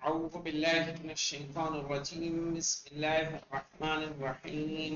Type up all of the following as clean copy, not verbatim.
أعوذ بالله من الشيطان الرجيم بسم الله الرحمن الرحيم.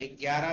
11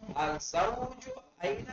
الزوج أين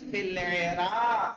في العراق,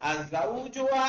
الزوجها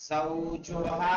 زوجها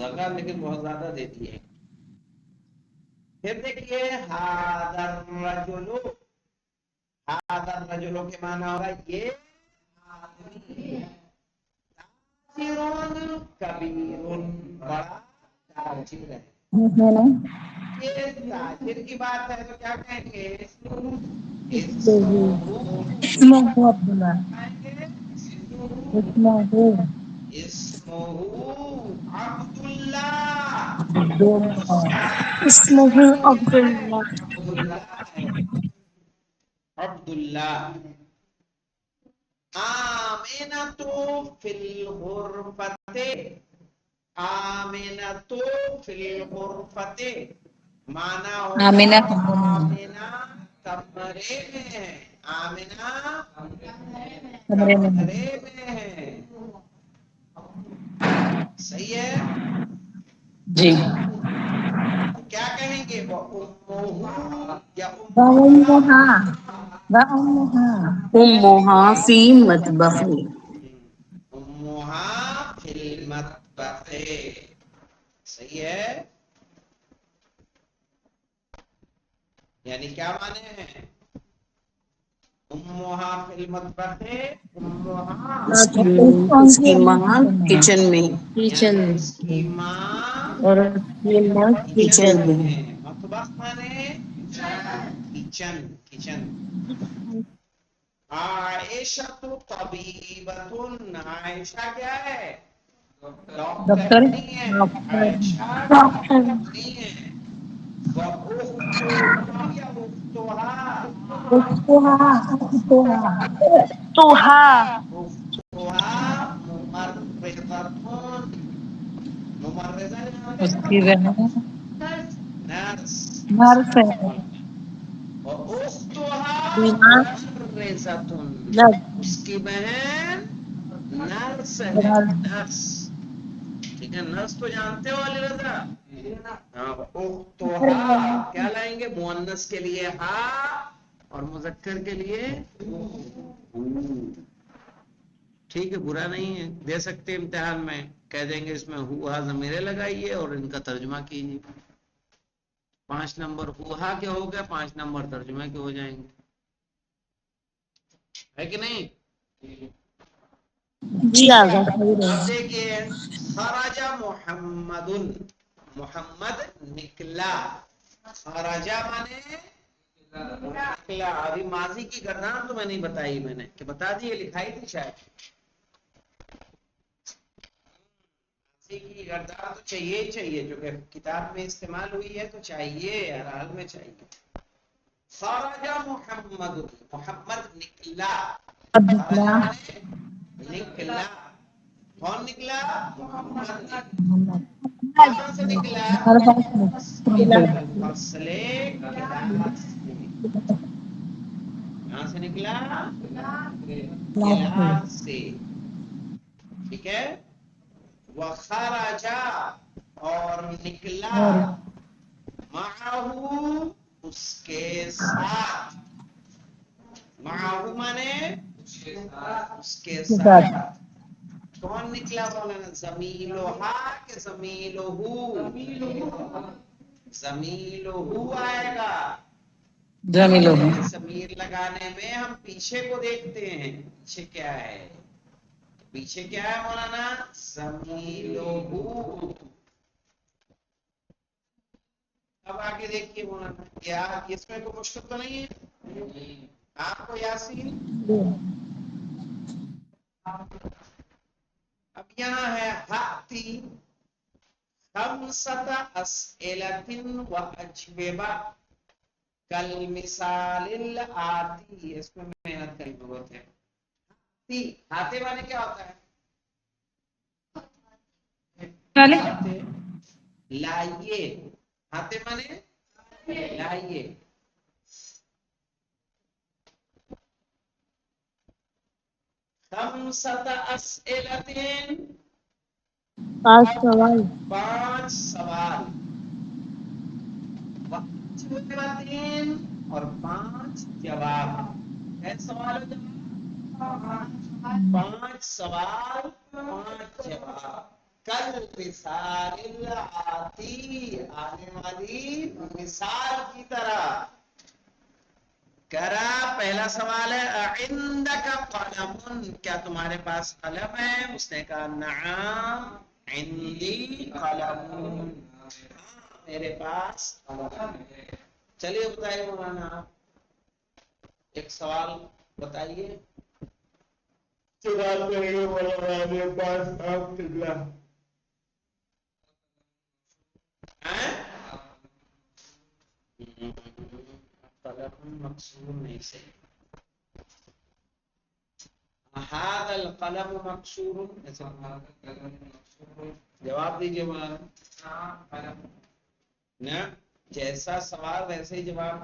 جگہ لیکن بہت زیادہ دیتی ہے. پھر دیکھیے ہادر رجلو، ہادر رجلو کے معنی ہو رہا ہے یہ آدمی ہے. تاجرون کبیرون، بڑا تاجر ہے. یہ تاجر کی بات ہے تو کیا کہیں گے؟ اسمہ اسمه عبد الله. کہیں گے اسمه اسمہ عبداللہ. عبد اس الله. کا اسمه نام عبد کیا ہے؟ الله. عبداللہ ہے. عبداللہ. آمنۃ فی الغرفۃ، آمنۃ فی الغرفۃ مانا ہوگا آمینہ آمنہ کمرے میں ہے. آمنہ کمرے میں ہے. کمرے میں ہے. صحیح ہے. جی. تو کیا کہیں گے؟ وَأُمُّهُ یا وأمها أمها. وأمها أمها في مطبخي. امها فی المطبخ. صحیح ہے. یعنی کیا مانے ہیں؟ امها فی المطبخ، امها کون اس سی کی ہے ماں کچن میں. یعنی کچن اس کی ماں اور یہ ماں کچن کچن میں میں. ہے. مطبخ مانے کچن، کچن. عائشہ تو طبیبۃ، عائشہ کیا ہے؟ ڈاکٹر ڈاکٹر نہیں ہے. ڈاکٹر عائشہ ڈاکٹر. ڈاکٹر نہیں ہے. وَأُخْتُهُ یا أُخْتُهَا، اختها اختها توہا. أختها ممرضة. ممرضة اس کی بہن نرس. نرس ہے. وأختها بیمار. ممرضة، لب اس کی بہن نرس ہے. نرس. نرس. ٹھیک ہے. نرس تو جانتے ہو علی رضا؟ ہاں. اختها کیا لائیں گے؟ مؤنث کے لیے ہا اور مذکر کے لیے ٹھیک ہے. برا نہیں ہے، دے سکتے امتحان میں. کہہ دیں گے اس میں ہوا ضمیریں لگائیے اور ان کا ترجمہ کیجیے. 5 نمبر ہوا کے ہو گئے، 5 نمبر ترجمہ کے ہو جائیں گے. ہے کہ نہیں؟ جی آگا. اب دیکھیے خرج محمد، محمد نکلا. خرجہ مانے نکلا. ابھی ماضی کی گردان تو میں نہیں بتائی، میں نے کہ بتا دی لکھائی تھی شاید. ماضی کی گردان تو چاہیے ہی چاہیے، جو کہ کتاب میں استعمال ہوئی ہے تو چاہیے، ہر حال میں چاہیے. خرج محمد، محمد نکلا. خرج نکلا. مانے نکلا. کون نکلا؟ محمد نکلا. کہاں سے نکلا؟ من الفصل، کلاس سے. کہاں سے نکلا؟ کلاس سے. ٹھیک ہے. وخرج اور نکلا، معہو اس کے ساتھ. معہو مانے اس کے ساتھ. کون نکلا مولانا؟ زمیلہا کہ زمیلہو؟ زمیلہو آئے گا. جمیلو ضمیر لگانے میں ہم پیچھے کو دیکھتے ہیں. پیچھے کیا ہے؟ پیچھے کیا ہے مولانا؟ زمیلہو. اب آگے دیکھیے مولانا، کیا اس میں کوئی مشکل تو نہیں ہے آپ کو یاسین؟ اب یہاں ہے ہاتی خمسۃ اسئلۃ و اجوبہ کالمثال الآتی. اس میں محنت کرنے کی ضرورت ہے. ہاتے مانے کیا ہوتا ہے؟ چلے ہاتے لائیے. ہاتے مانے لائیے. خمسۃ اسئلۃ، 5 سوال. 5 سوال. اور 5 جواب. کیسے سوال ہو جواب؟ 5 سوال 5 جواب. کل مثال الآتی آنے والی مثال کی طرح. کرا پہلا سوال ہے عندک قلم کیا تمہارے پاس قلم ہے؟ اس نے کہا نعم عندی قلم میرے پاس قلم ہے. چلیے بتائیے مولانا ایک سوال بتائیے. سوال کریے مولانا میرے پاس آپ قبلہ قلم مقصور نہیں سے هذا القلم مقصور جواب دیجیے مولانا. نہ جیسا سوال ویسے ہی جواب.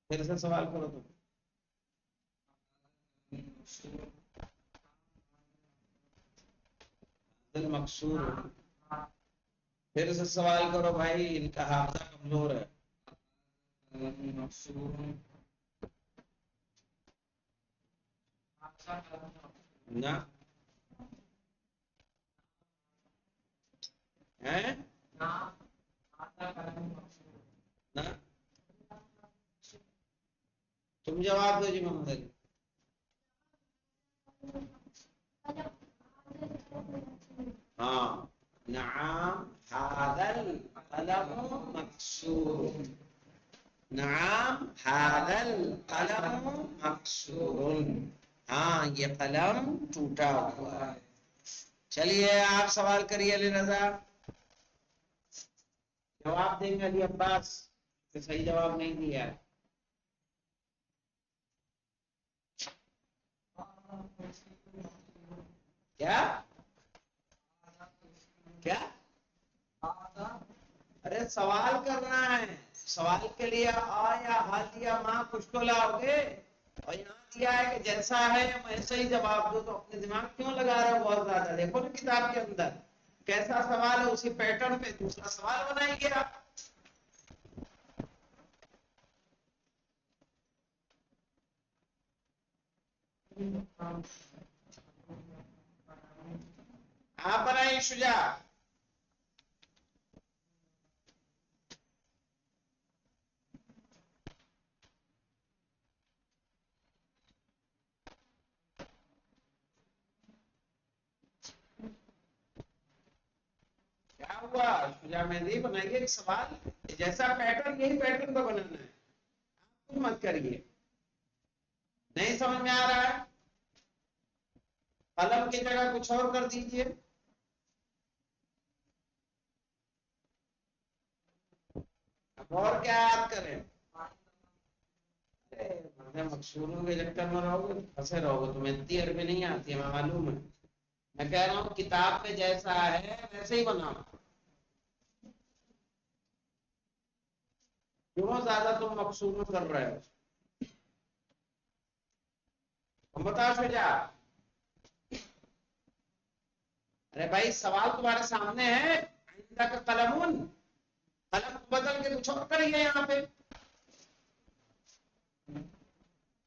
پھر سے سوال کرو تم. مقصور پھر سے سوال کرو بھائی ان کا حافظہ کمزور ہے. نہ ہیں نہ تم جواب دو جی محمد علی. ہاں نعم هذا القلم مكسور. نعم هذا القلم مكسور. ہاں یہ قلم ٹوٹا ہوا ہے. چلیے آپ سوال کریے علی رضا. جواب دیں گے علی عباس کہ صحیح جواب نہیں دیا. کیا کیا ارے سوال کرنا ہے. سوال کے لیے آ یا حال یا ماں کچھ تو لاؤ گے. اور یہاں دیا ہے کہ جیسا ہے ویسا ہی جواب دو. تو اپنے دماغ کیوں لگا رہے ہو بہت زیادہ. دیکھو نا کتاب کے اندر کیسا سوال ہے اسی پیٹرن پہ دوسرا سوال بنائیں گے آپ. آپ بنائیے شجاع. کیا ہوا شجاع مہندی بنائیے ایک سوال جیسا پیٹرن یہی پیٹرن پہ بنانا ہے. آپ کچھ مت کریے. نہیں سمجھ میں آ رہا ہے قلم کی جگہ کچھ اور کر دیجئے. اب اور کیا یاد کریں. مقصوروں کے چکر میں رہو گے پھنسے رہو گے. تمہیں اتنی عربی نہیں آتی ہے میں معلوم ہے. میں کہہ رہا ہوں کتاب میں جیسا ہے ویسے ہی بناؤ. کیوں زیادہ تم مقصور کر رہے ہو. ہم بتاؤ شجاع. ارے بھائی سوال تمہارے سامنے ہے. عندک قلمون قلم بدل کے کچھ اور کریے یہاں پہ.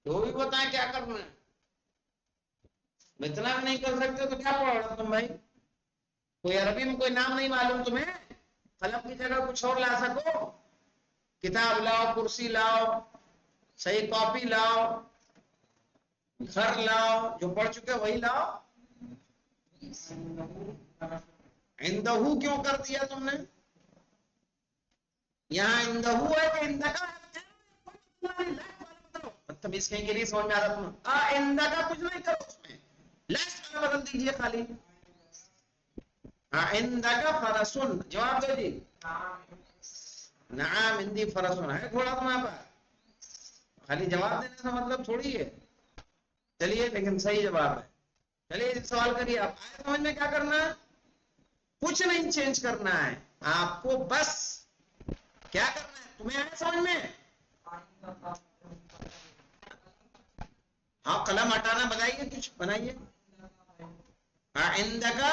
تو بھی بتائیں کیا کرنا ہے. اتنا بھی نہیں کر سکتے تو کیا پڑھ رہا تم بھائی. کوئی عربی میں کوئی نام نہیں معلوم تمہیں. قلم کی جگہ کچھ اور لا سکو. کتاب لاؤ کرسی لاؤ صحیح کاپی لاؤ گھر لاؤ جو پڑھ چکے وہی لاؤ. عندہو کیوں کر دیا تم نے. یہاں عندہو ہے کہ عندکا ہے. بدتمیز کہیں کہ نہیں سمجھ میں آ رہا تم. عندکا کچھ نہیں کرو اس میں لیس بدل دیجئے خالی. عندکا فرسن جواب دو جی. نعم عندی فرسن ہے گھوڑا تمہارے پاس. خالی جواب دینے کا مطلب تھوڑی ہے. چلیے لیکن صحیح جواب ہے. چلیے سوال کریے. آپ آئے سمجھ میں کیا کرنا ہے. کچھ نہیں چینج کرنا ہے آپ کو. بس کیا کرنا ہے تمہیں آئے سمجھ میں. ہاں قلم ہٹانا بتائیے کچھ بنائیے. عندکا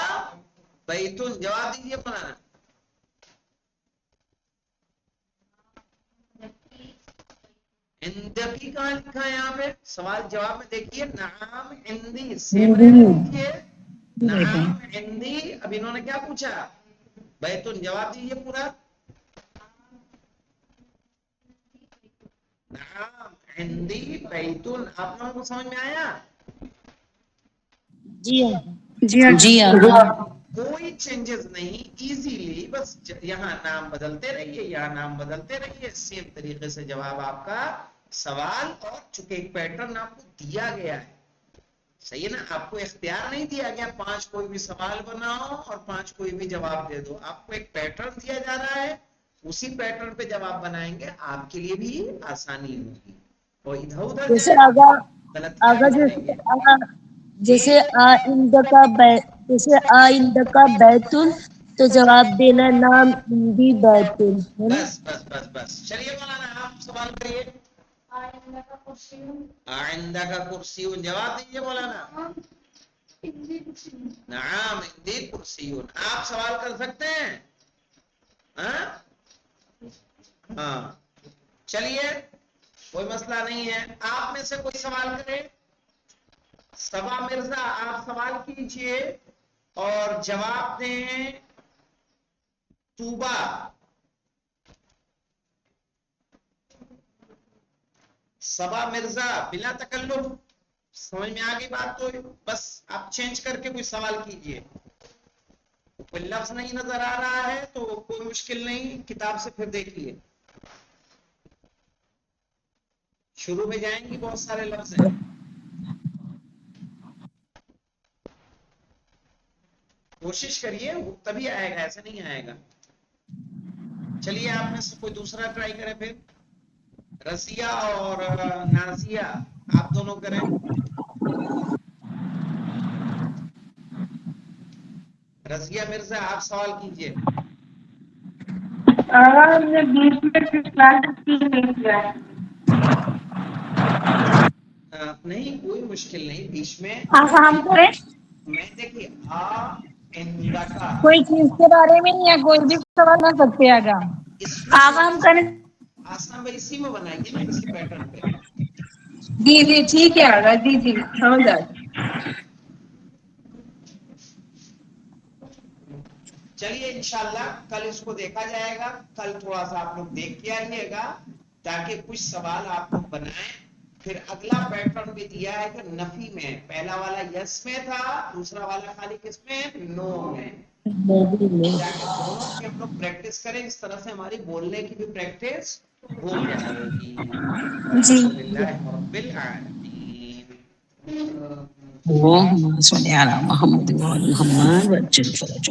بیتن جواب دیجیے بنانا. عندکی کہاں لکھا ہے یہاں پہ. سوال جواب میں دیکھیے نعم عندی سیم نہیں دیکھیے. نعم عندی. اب انہوں نے کیا پوچھا؟ بیتن. جواب دیجیے پورا. نعم عندی بیتن. آپ لوگوں کو سمجھ میں آیا؟ جی جی آقا. کوئی چینجز نہیں. ایزیلی بس یہاں نام بدلتے رہیے، یہاں نام بدلتے رہیے. سیم طریقے سے جواب آپ کا سوال. اور چونکہ ایک پیٹرن آپ کو دیا گیا ہے، صحیح ہے نا، آپ کو اختیار نہیں دیا گیا 5 کوئی بھی سوال بناؤ اور 5 کوئی بھی جواب دے دو. آپ کو ایک پیٹرن دیا جا رہا ہے، اسی پیٹرن پہ جواب بنائیں گے. آپ کے لیے بھی آسانی ہوگی اور ادھر ادھر جیسے جائیں آگا غلطیاں آگا بھی کریں گے. جیسے آئندہ کا بیتن تو جواب دینا نام ہندی بیتن ہے نا. بس بس بس بس. چلیے مولانا آپ سوال کریے. آئندہ کا کرسی. جواب دیجیے مولانا. نعم عندی کرسی. آپ سوال کر سکتے ہیں؟ ہاں چلیے کوئی مسئلہ نہیں ہے. آپ میں سے کوئی سوال کرے. صبا مرزا آپ سوال کیجئے اور جواب دیں طوبا. صبا مرزا بلا تکلف. سمجھ میں آ گئی بات؟ تو بس آپ چینج کر کے کوئی سوال کیجئے. کوئی لفظ نہیں نظر آ رہا ہے تو کوئی مشکل نہیں، کتاب سے پھر دیکھیے. شروع میں جائیں گی بہت سارے لفظ ہیں. کوشش کریے تبھی آئے گا، ایسے نہیں آئے گا. چلیے آپ میں سے کوئی دوسرا ٹرائی کریں. پھر رضیہ اور نازیہ آپ دونوں کریں. رضیہ مرزا آپ سوال کیجئے. ہم نے 20 منٹ کلاس نہیں کیا ہے. نہیں کوئی مشکل نہیں. بیچ میں ہم کریں میں دیکھیے آئندہ کا کوئی چیز کے بارے میں یا کوئی بھی سوال کر سکتے ہیں آگا. اس میں آگا ہم کریں. آسان بھائی اسی میں بنائیے نا، اسی پیٹرن پہ. جی جی ٹھیک ہے آگا. جی جی سمجھ آ گئی. چلیے انشاءاللہ کل اس کو دیکھا جائے گا. کل تھوڑا سا آپ لوگ دیکھ کے آئیے گا تاکہ کچھ سوال آپ لوگ بنائیں. پھر اگلا پیٹرن بھی دیا ہے کہ نفی میں. پہلا والا یس میں تھا، دوسرا والا خالی کس میں؟ نو میں. تاکہ دونوں کی ہم لوگ پریکٹس کریں. اس طرح سے ہماری بولنے کی بھی پریکٹس ہو جائے گی. الحمدللہ رب العالمین. اللهم صل على محمد وعلى محمد وعجل فرجه.